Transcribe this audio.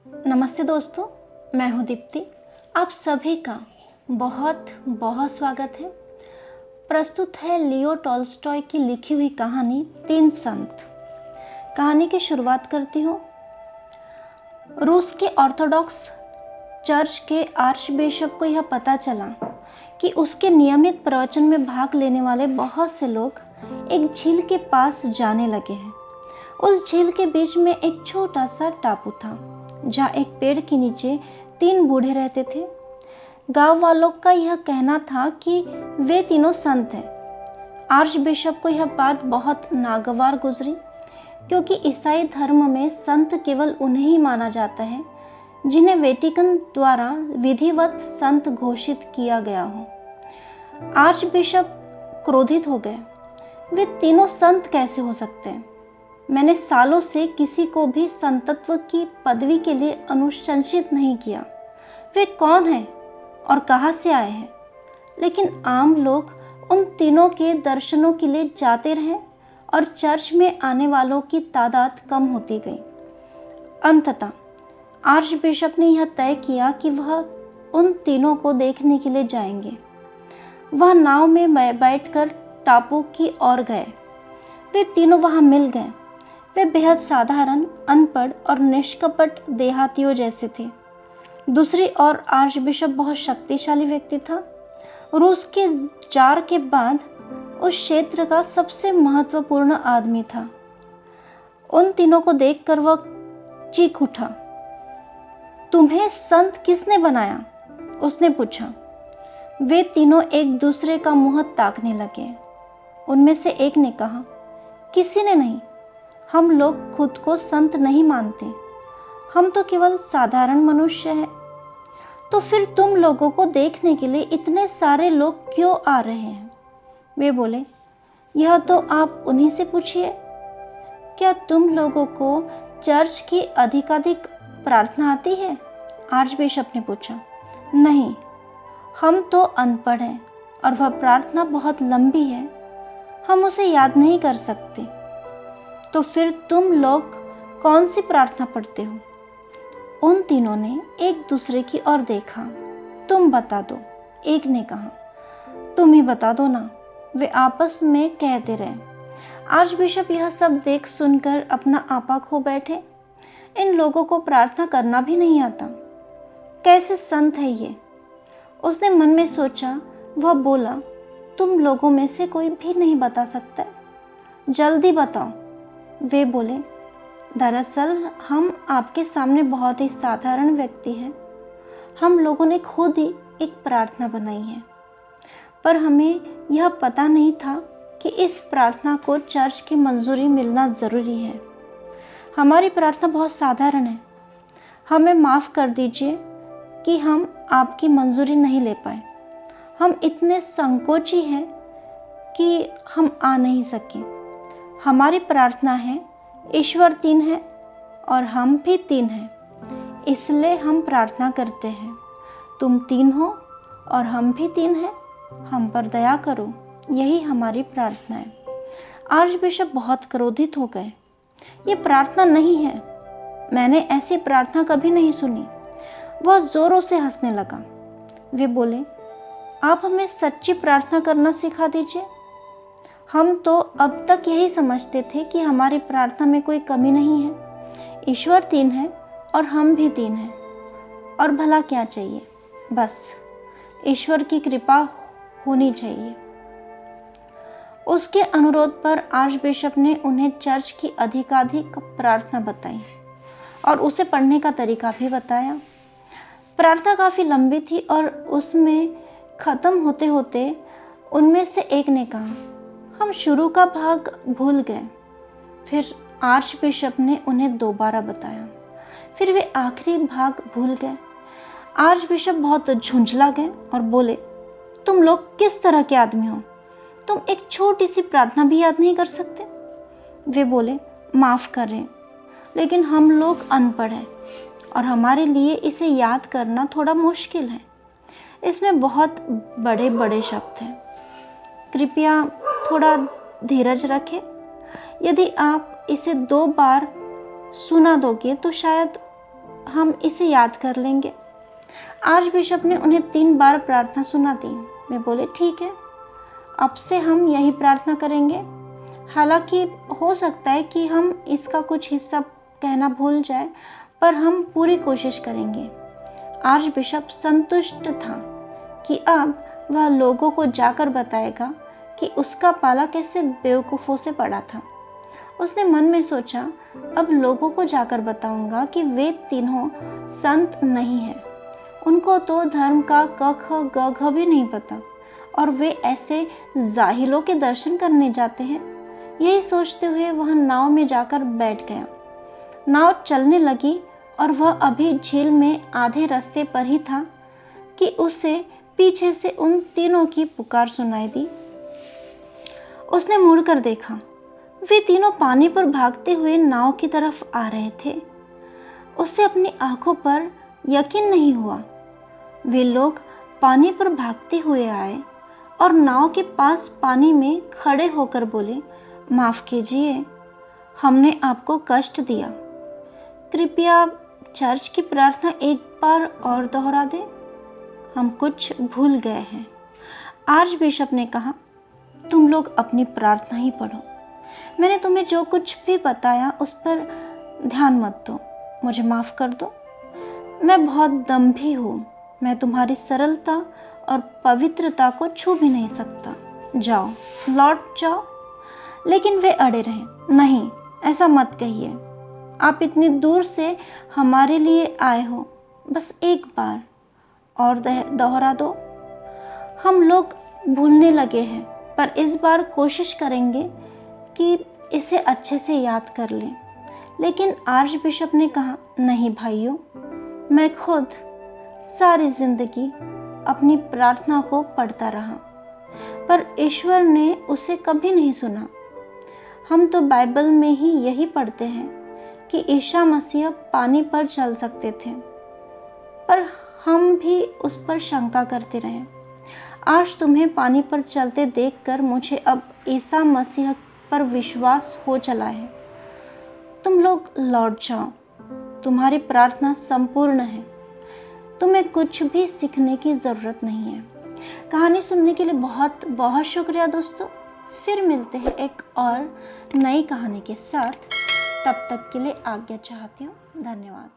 नमस्ते दोस्तों, मैं हूँ दीप्ति। आप सभी का बहुत बहुत स्वागत है। प्रस्तुत है लियो टॉल्स्टॉय की लिखी हुई कहानी तीन संत। कहानी की शुरुआत करती हूँ। रूस के ऑर्थोडॉक्स चर्च के आर्चबिशप को यह पता चला कि उसके नियमित प्रवचन में भाग लेने वाले बहुत से लोग एक झील के पास जाने लगे हैं। उस झील के बीच में एक छोटा सा टापू था जहाँ एक पेड़ के नीचे तीन बूढ़े रहते थे। गांव वालों का यह कहना था कि वे तीनों संत हैं। आर्चबिशप को यह बात बहुत नागवार गुजरी, क्योंकि ईसाई धर्म में संत केवल उन्हें ही माना जाता है जिन्हें वेटिकन द्वारा विधिवत संत घोषित किया गया हो। आर्चबिशप क्रोधित हो गए। वे तीनों संत कैसे हो सकते हैं? मैंने सालों से किसी को भी संतत्व की पदवी के लिए अनुशंसित नहीं किया। वे कौन हैं और कहाँ से आए हैं? लेकिन आम लोग उन तीनों के दर्शनों के लिए जाते रहे और चर्च में आने वालों की तादाद कम होती गई। अंततः आर्चबिशप ने यह तय किया कि वह उन तीनों को देखने के लिए जाएंगे। वह नाव में बैठकर टापू की ओर गए। वे तीनों वहां मिल गए। वे बेहद साधारण, अनपढ़ और निष्कपट देहातियों जैसे थे। दूसरी ओर आर्चबिशप बहुत शक्तिशाली व्यक्ति था। रूस के जार के बाद उस क्षेत्र का सबसे महत्वपूर्ण आदमी था। उन तीनों को देखकर वह चीख उठा। तुम्हें संत किसने बनाया? उसने पूछा। वे तीनों एक दूसरे का मुंह ताकने लगे। उनमें से एक ने कहा, किसी ने नहीं। हम लोग खुद को संत नहीं मानते। हम तो केवल साधारण मनुष्य हैं। तो फिर तुम लोगों को देखने के लिए इतने सारे लोग क्यों आ रहे हैं? वे बोले, यह तो आप उन्हीं से पूछिए। क्या तुम लोगों को चर्च की अधिकाधिक प्रार्थना आती है? आर्चबिशप ने पूछा। नहीं, हम तो अनपढ़ हैं और वह प्रार्थना बहुत लंबी है। हम उसे याद नहीं कर सकते। तो फिर तुम लोग कौन सी प्रार्थना पढ़ते हो? उन तीनों ने एक दूसरे की ओर देखा। तुम बता दो, एक ने कहा। तुम ही बता दो ना, वे आपस में कहते रहे। आर्चबिशप यह सब देख सुनकर अपना आपा खो बैठे। इन लोगों को प्रार्थना करना भी नहीं आता। कैसे संत है ये? उसने मन में सोचा। वह बोला, तुम लोगों में से कोई भी नहीं बता सकता? जल्दी बताओ। वे बोले, दरअसल हम आपके सामने बहुत ही साधारण व्यक्ति हैं। हम लोगों ने खुद ही एक प्रार्थना बनाई है, पर हमें यह पता नहीं था कि इस प्रार्थना को चर्च की मंजूरी मिलना ज़रूरी है। हमारी प्रार्थना बहुत साधारण है। हमें माफ़ कर दीजिए कि हम आपकी मंजूरी नहीं ले पाए। हम इतने संकोची हैं कि हम आ नहीं सके। हमारी प्रार्थना है, ईश्वर तीन है और हम भी तीन हैं, इसलिए हम प्रार्थना करते हैं। तुम तीन हो और हम भी तीन हैं, हम पर दया करो। यही हमारी प्रार्थना है। आर्चबिशप बहुत क्रोधित हो गए। ये प्रार्थना नहीं है। मैंने ऐसी प्रार्थना कभी नहीं सुनी। वह जोरों से हंसने लगा। वे बोले, आप हमें सच्ची प्रार्थना करना सिखा दीजिए। हम तो अब तक यही समझते थे कि हमारी प्रार्थना में कोई कमी नहीं है। ईश्वर तीन है और हम भी तीन हैं, और भला क्या चाहिए? बस ईश्वर की कृपा होनी चाहिए। उसके अनुरोध पर आर्चबिशप ने उन्हें चर्च की अधिकाधिक प्रार्थना बताई और उसे पढ़ने का तरीका भी बताया। प्रार्थना काफ़ी लंबी थी और उसमें ख़त्म होते होते उनमें से एक ने कहा, हम शुरू का भाग भूल गए। फिर आर्चबिशप ने उन्हें दोबारा बताया। फिर वे आखिरी भाग भूल गए। आर्चबिशप बहुत झुंझला गए और बोले, तुम लोग किस तरह के आदमी हो? तुम एक छोटी सी प्रार्थना भी याद नहीं कर सकते? वे बोले, माफ़ करें, लेकिन हम लोग अनपढ़ हैं और हमारे लिए इसे याद करना थोड़ा मुश्किल है। इसमें बहुत बड़े बड़े शब्द हैं। कृपया थोड़ा धीरज रखें। यदि आप इसे 2 बार सुना दोगे तो शायद हम इसे याद कर लेंगे। आर्च बिशप ने उन्हें 3 बार प्रार्थना सुना दी। वे बोले, ठीक है, अब से हम यही प्रार्थना करेंगे। हालांकि हो सकता है कि हम इसका कुछ हिस्सा कहना भूल जाए, पर हम पूरी कोशिश करेंगे। आर्च बिशप संतुष्ट था कि अब वह लोगों को जाकर बताएगा कि उसका पाला कैसे बेवकूफ़ों से पड़ा था। उसने मन में सोचा, अब लोगों को जाकर बताऊंगा कि वे तीनों संत नहीं हैं। उनको तो धर्म का क ख ग घ भी नहीं पता और वे ऐसे जाहिलों के दर्शन करने जाते हैं। यही सोचते हुए वह नाव में जाकर बैठ गया। नाव चलने लगी और वह अभी झील में आधे रास्ते पर ही था कि उसे पीछे से उन तीनों की पुकार सुनाई दी। उसने मुड़कर देखा। वे तीनों पानी पर भागते हुए नाव की तरफ आ रहे थे। उसे अपनी आंखों पर यकीन नहीं हुआ। वे लोग पानी पर भागते हुए आए और नाव के पास पानी में खड़े होकर बोले, माफ़ कीजिए, हमने आपको कष्ट दिया। कृपया चर्च की प्रार्थना एक बार और दोहरा दें, हम कुछ भूल गए हैं। आर्च बिशप ने कहा, तुम लोग अपनी प्रार्थना ही पढ़ो। मैंने तुम्हें जो कुछ भी बताया उस पर ध्यान मत दो। मुझे माफ़ कर दो। मैं बहुत दम्भी हूँ। मैं तुम्हारी सरलता और पवित्रता को छू भी नहीं सकता। जाओ, लौट जाओ। लेकिन वे अड़े रहे। नहीं, ऐसा मत कहिए। आप इतनी दूर से हमारे लिए आए हो, बस एक बार और दोहरा दो। हम लोग भूलने लगे हैं, पर इस बार कोशिश करेंगे कि इसे अच्छे से याद कर लें। लेकिन आर्च बिशप ने कहा, नहीं भाइयों, मैं खुद सारी जिंदगी अपनी प्रार्थना को पढ़ता रहा, पर ईश्वर ने उसे कभी नहीं सुना। हम तो बाइबल में ही यही पढ़ते हैं कि ईसा मसीह पानी पर चल सकते थे, पर हम भी उस पर शंका करते रहे। आज तुम्हें पानी पर चलते देखकर मुझे अब ईसा मसीह पर विश्वास हो चला है। तुम लोग लौट जाओ। तुम्हारी प्रार्थना संपूर्ण है। तुम्हें कुछ भी सीखने की ज़रूरत नहीं है। कहानी सुनने के लिए बहुत बहुत शुक्रिया दोस्तों। फिर मिलते हैं एक और नई कहानी के साथ। तब तक के लिए आज्ञा चाहती हूँ। धन्यवाद।